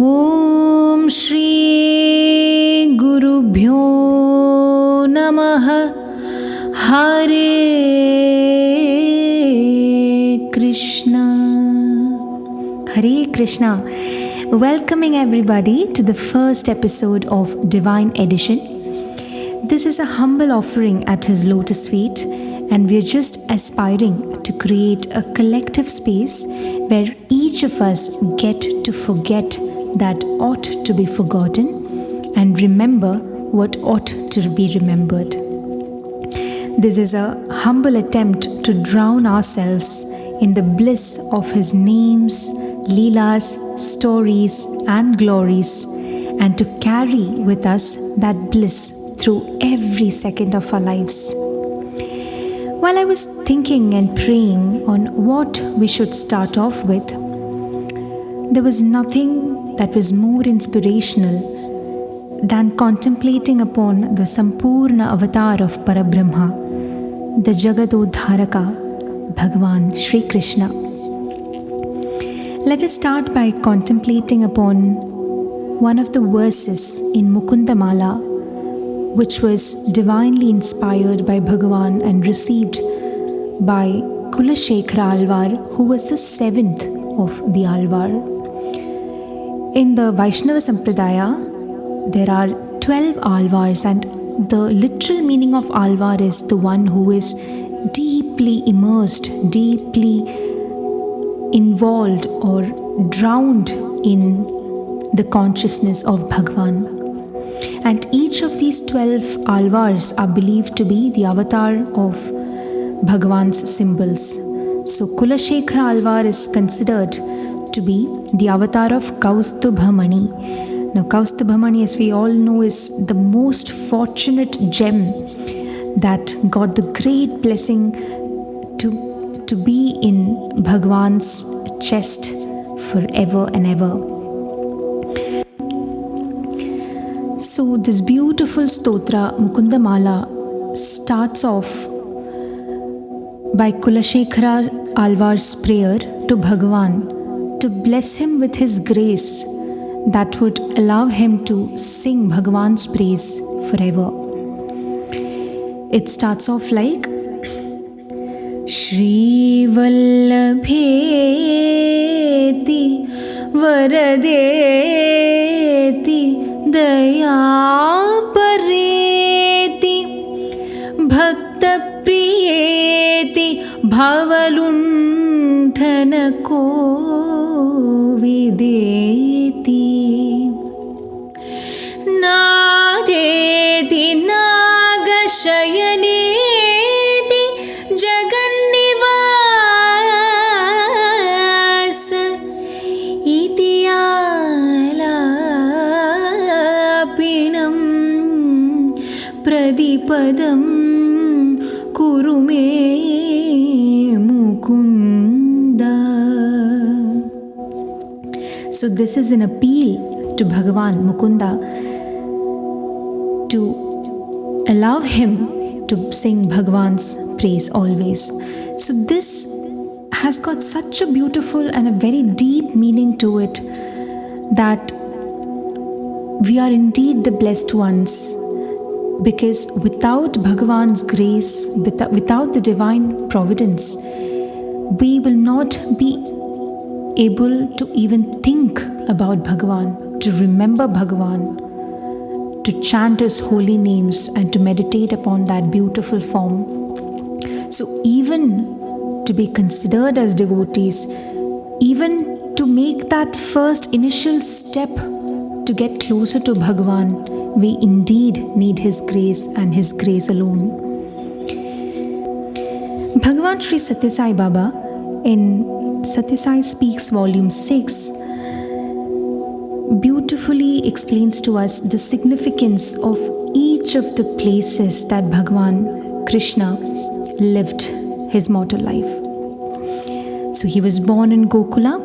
Om Shri Gurubhyo Namaha. Hare Krishna. Hare Krishna. Welcoming everybody to the first episode of Divine Edition. This is a humble offering at His lotus feet, and we are just aspiring to create a collective space where each of us get to forget that ought to be forgotten and remember what ought to be remembered. This is a humble attempt to drown ourselves in the bliss of His names, leelas, stories and glories, and to carry with us that bliss through every second of our lives. While I was thinking and praying on what we should start off with, there was nothing that was more inspirational than contemplating upon the Sampurna avatar of Parabrahma, the Jagadodharaka, Bhagavan Shri Krishna. Let us start by contemplating upon one of the verses in Mukundamala, which was divinely inspired by Bhagavan and received by Kulasekhara Alwar, who was the seventh of the Alwar. In the Vaishnava Sampradaya, there are 12 Alvars, and the literal meaning of Alvar is the one who is deeply immersed, deeply involved or drowned in the consciousness of Bhagavan. And each of these 12 Alvars are believed to be the avatar of Bhagavan's symbols. So Kulasekhara Alwar is considered to be the avatar of Kaustubhamani. Now Kaustubhamani, as we all know, is the most fortunate gem that got the great blessing to be in Bhagavan's chest forever and ever. So this beautiful stotra Mukundamala starts off by Kulasekhara Alwar's prayer to Bhagavan to bless him with his grace that would allow him to sing Bhagavan's praise forever. It starts off like Shri Vallabheti Varadeti Daya Pareti Bhakta Priyeti Bhavalunthana Kovideti Nadeti Nagashayaneti Jagannivasa Itiyalapinam Pradipadam Kurume Mukunda. So this is an appeal to Bhagavan Mukunda to allow him to sing Bhagavan's praise always. So this has got such a beautiful and a very deep meaning to it that we are indeed the blessed ones, because without Bhagavan's grace, without the divine providence, we will not be able to even think about Bhagavan, to remember Bhagavan, to chant His holy names and to meditate upon that beautiful form. So even to be considered as devotees, even to make that first initial step to get closer to Bhagavan, we indeed need His grace and His grace alone. Bhagavan Sri Satya Sai Baba in Satya Sai Speaks Volume 6 beautifully explains to us the significance of each of the places that Bhagavan Krishna lived his mortal life. So he was born in Gokulam,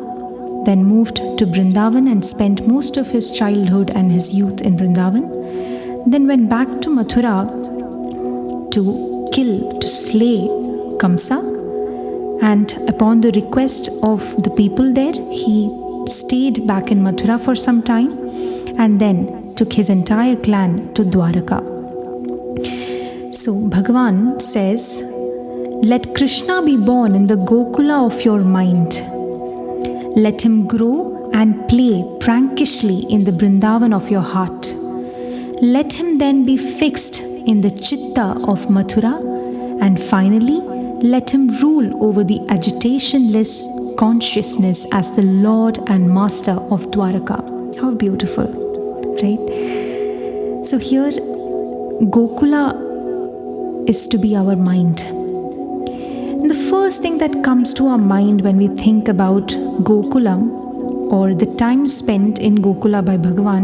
then moved to Vrindavan and spent most of his childhood and his youth in Vrindavan, then went back to Mathura to slay Kamsa, and upon the request of the people there, he stayed back in Mathura for some time and then took his entire clan to Dwaraka. So Bhagavan says, "Let Krishna be born in the Gokula of your mind. Let him grow and play prankishly in the Vrindavan of your heart. Let him then be fixed in the Chitta of Mathura, and finally let him rule over the agitationless consciousness as the Lord and Master of Dwaraka." How beautiful, right? So here Gokula is to be our mind. And the first thing that comes to our mind when we think about Gokulam or the time spent in Gokula by Bhagavan,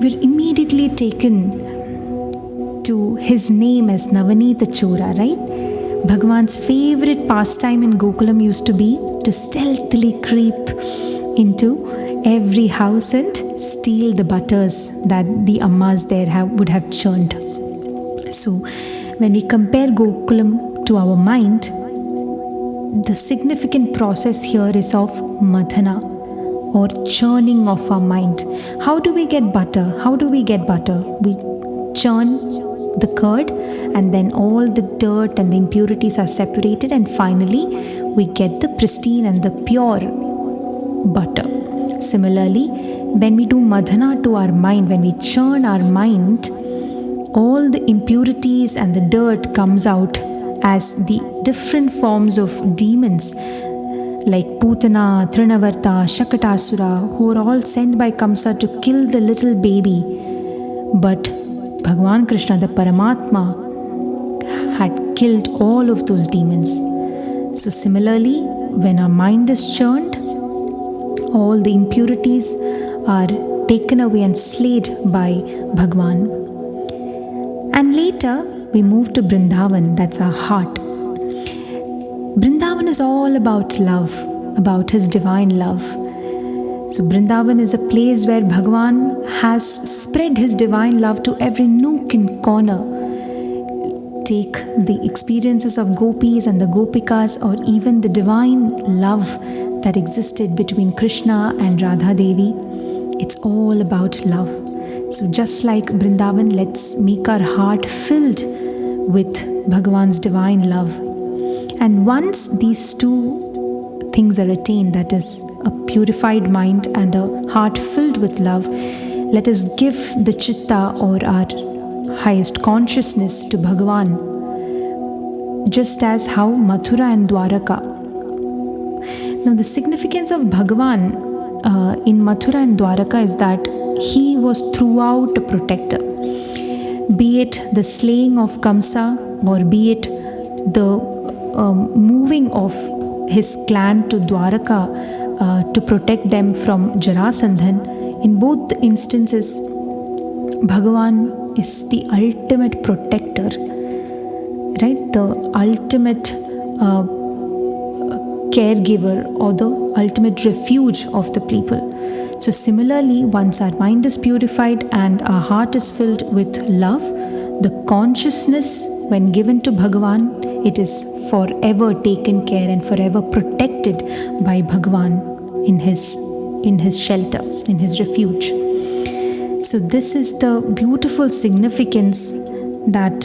we're immediately taken to his name as Navanita Chora, right? Bhagavan's favorite pastime in Gokulam used to be to stealthily creep into every house and steal the butters that the ammas there would have churned. So when we compare Gokulam to our mind, the significant process here is of madhana, or churning of our mind. How do we get butter? How do we get butter? We churn the curd, and then all the dirt and the impurities are separated, and finally we get the pristine and the pure butter. Similarly, when we do madhana to our mind, when we churn our mind, all the impurities and the dirt comes out as the different forms of demons like Putana, Trinavarta, Shakatasura, who are all sent by Kamsa to kill the little baby. But Bhagavan Krishna, the Paramatma, had killed all of those demons. So similarly, when our mind is churned, all the impurities are taken away and slayed by Bhagavan. And later, we move to Vrindavan, that's our heart. Vrindavan is all about love, about his divine love. So Vrindavan is a place where Bhagavan has spread his divine love to every nook and corner. Take the experiences of gopis and the gopikas, or even the divine love that existed between Krishna and Radha Devi. It's all about love. So just like Vrindavan, let's make our heart filled with Bhagavan's divine love. And once these two things are attained, that is a purified mind and a heart filled with love, let us give the chitta, or our highest consciousness, to Bhagavan, just as how Mathura and Dwaraka. Now the significance of Bhagavan in Mathura and Dwaraka is that he was throughout a protector. Be it the slaying of Kamsa, or be it the moving of his clan to Dwaraka to protect them from Jarasandhan, in both the instances, Bhagavan is the ultimate protector, right? The ultimate caregiver, or the ultimate refuge of the people. So similarly, once our mind is purified and our heart is filled with love, the consciousness, when given to Bhagavan, it is forever taken care and forever protected by Bhagavan in his shelter, in his refuge. So this is the beautiful significance that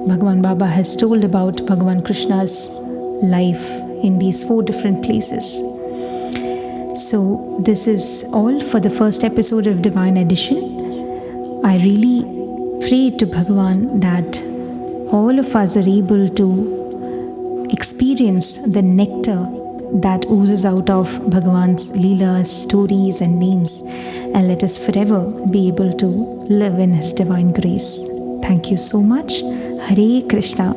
Bhagavan Baba has told about Bhagavan Krishna's life in these 4 different places. So this is all for the first episode of Divine Edition. I really pray to Bhagavan that all of us are able to experience the nectar that oozes out of Bhagavan's Leelas, stories and names, and let us forever be able to live in his divine grace. Thank you so much. Hare Krishna.